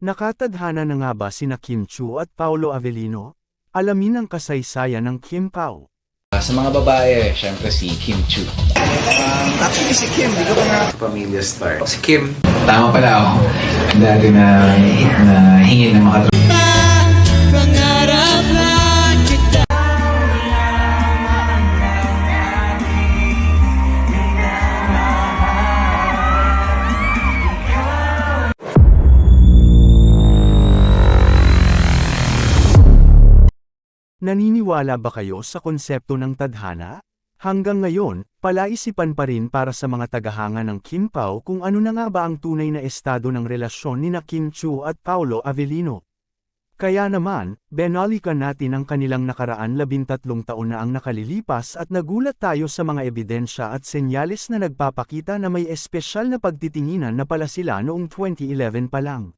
Nakatadhana na nga ba sina Kim Chiu at Paolo Avellino? Alamin ang kasaysayan ng Kim Pao. Sa mga babae, syempre si Kim Chiu. Actually si Kim, di ko pa nga pamilya star. Si Kim. Tama pala ako. Dati na hingi ng mga Naniniwala ba kayo sa konsepto ng tadhana? Hanggang ngayon, palaisipan pa rin para sa mga tagahanga ng Kim Pao kung ano na nga ba ang tunay na estado ng relasyon ni Kim Chiu at Paolo Avellino. Kaya naman, binalikan natin ang kanilang nakaraan 13 taon na ang nakalilipas at nagulat tayo sa mga ebidensya at senyales na nagpapakita na may espesyal na pagtitinginan na pala sila noong 2011 pa lang.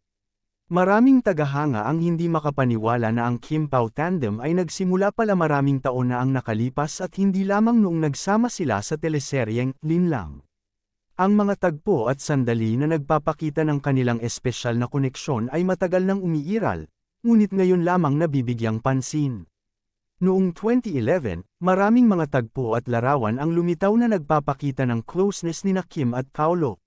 Maraming tagahanga ang hindi makapaniwala na ang Kim Pao tandem ay nagsimula pala maraming taon na ang nakalipas at hindi lamang noong nagsama sila sa teleseryeng Linlang. Ang mga tagpo at sandali na nagpapakita ng kanilang espesyal na koneksyon ay matagal nang umiiral, ngunit ngayon lamang nabibigyang pansin. Noong 2011, maraming mga tagpo at larawan ang lumitaw na nagpapakita ng closeness ni Kim at Paolo.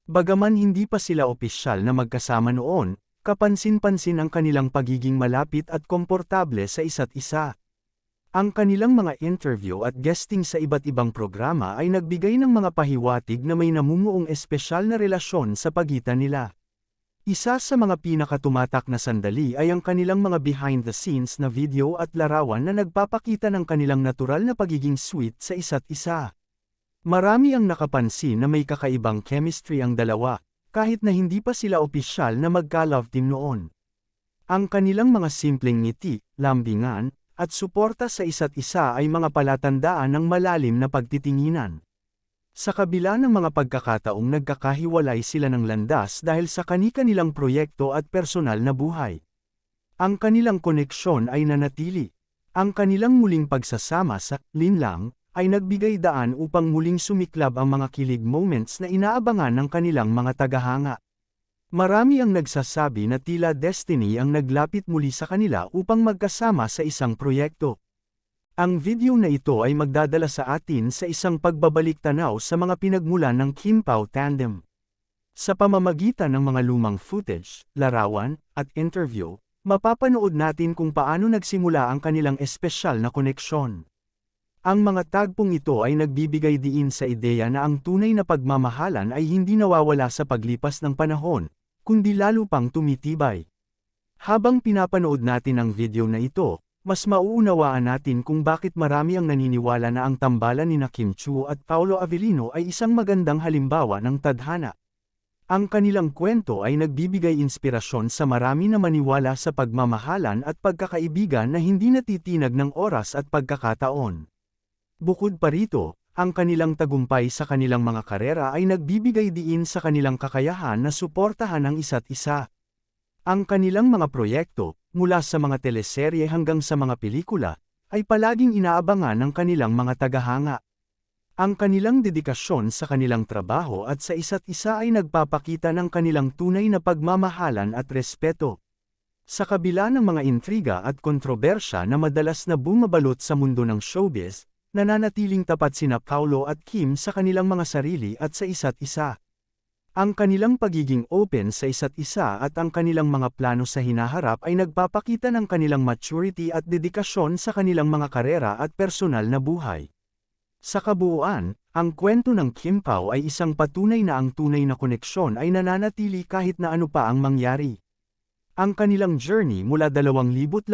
Bagaman hindi pa sila opisyal na magkasama noon, kapansin-pansin ang kanilang pagiging malapit at komportable sa isa't isa. Ang kanilang mga interview at guesting sa iba't ibang programa ay nagbigay ng mga pahiwatig na may namumuong espesyal na relasyon sa pagitan nila. Isa sa mga pinakatumatak na sandali ay ang kanilang mga behind-the-scenes na video at larawan na nagpapakita ng kanilang natural na pagiging sweet sa isa't isa. Marami ang nakapansin na may kakaibang chemistry ang dalawa, kahit na hindi pa sila opisyal na magka-love team noon. Ang kanilang mga simpleng ngiti, lambingan, at suporta sa isa't isa ay mga palatandaan ng malalim na pagtitinginan. Sa kabila ng mga pagkakataong nagkakahiwalay sila ng landas dahil sa kani-kanilang proyekto at personal na buhay. Ang kanilang koneksyon ay nanatili. Ang kanilang muling pagsasama sa Linlang ay nagbigay daan upang muling sumiklab ang mga kilig moments na inaabangan ng kanilang mga tagahanga. Marami ang nagsasabi na tila destiny ang naglapit muli sa kanila upang magkasama sa isang proyekto. Ang video na ito ay magdadala sa atin sa isang pagbabalik tanaw sa mga pinagmulan ng Kim Pao tandem. Sa pamamagitan ng mga lumang footage, larawan, at interview, mapapanood natin kung paano nagsimula ang kanilang espesyal na koneksyon. Ang mga tagpong ito ay nagbibigay diin sa ideya na ang tunay na pagmamahalan ay hindi nawawala sa paglipas ng panahon, kundi lalo pang tumitibay. Habang pinapanood natin ang video na ito, mas mauunawaan natin kung bakit marami ang naniniwala na ang tambalan ni Kim Chiu at Paolo Avellino ay isang magandang halimbawa ng tadhana. Ang kanilang kwento ay nagbibigay inspirasyon sa marami na maniwala sa pagmamahalan at pagkakaibigan na hindi natitinag ng oras at pagkakataon. Bukod pa rito, ang kanilang tagumpay sa kanilang mga karera ay nagbibigay diin sa kanilang kakayahan na suportahan ang isa't isa. Ang kanilang mga proyekto, mula sa mga teleserye hanggang sa mga pelikula, ay palaging inaabangan ng kanilang mga tagahanga. Ang kanilang dedikasyon sa kanilang trabaho at sa isa't isa ay nagpapakita ng kanilang tunay na pagmamahalan at respeto. Sa kabila ng mga intriga at kontrobersya na madalas na bumabalot sa mundo ng showbiz, nananatiling tapat sina Paolo at Kim sa kanilang mga sarili at sa isa't isa. Ang kanilang pagiging open sa isa't isa at ang kanilang mga plano sa hinaharap ay nagpapakita ng kanilang maturity at dedikasyon sa kanilang mga karera at personal na buhay. Sa kabuuan, ang kwento ng Kim Pao ay isang patunay na ang tunay na koneksyon ay nananatili kahit na ano pa ang mangyari. Ang kanilang journey mula 2011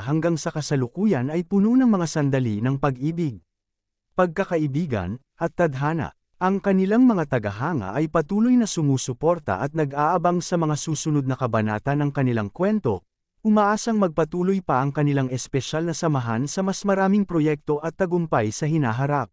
hanggang sa kasalukuyan ay puno ng mga sandali ng pag-ibig, pagkakaibigan, at tadhana. Ang kanilang mga tagahanga ay patuloy na sumusuporta at nag-aabang sa mga susunod na kabanata ng kanilang kwento, umaasang magpatuloy pa ang kanilang espesyal na samahan sa mas maraming proyekto at tagumpay sa hinaharap.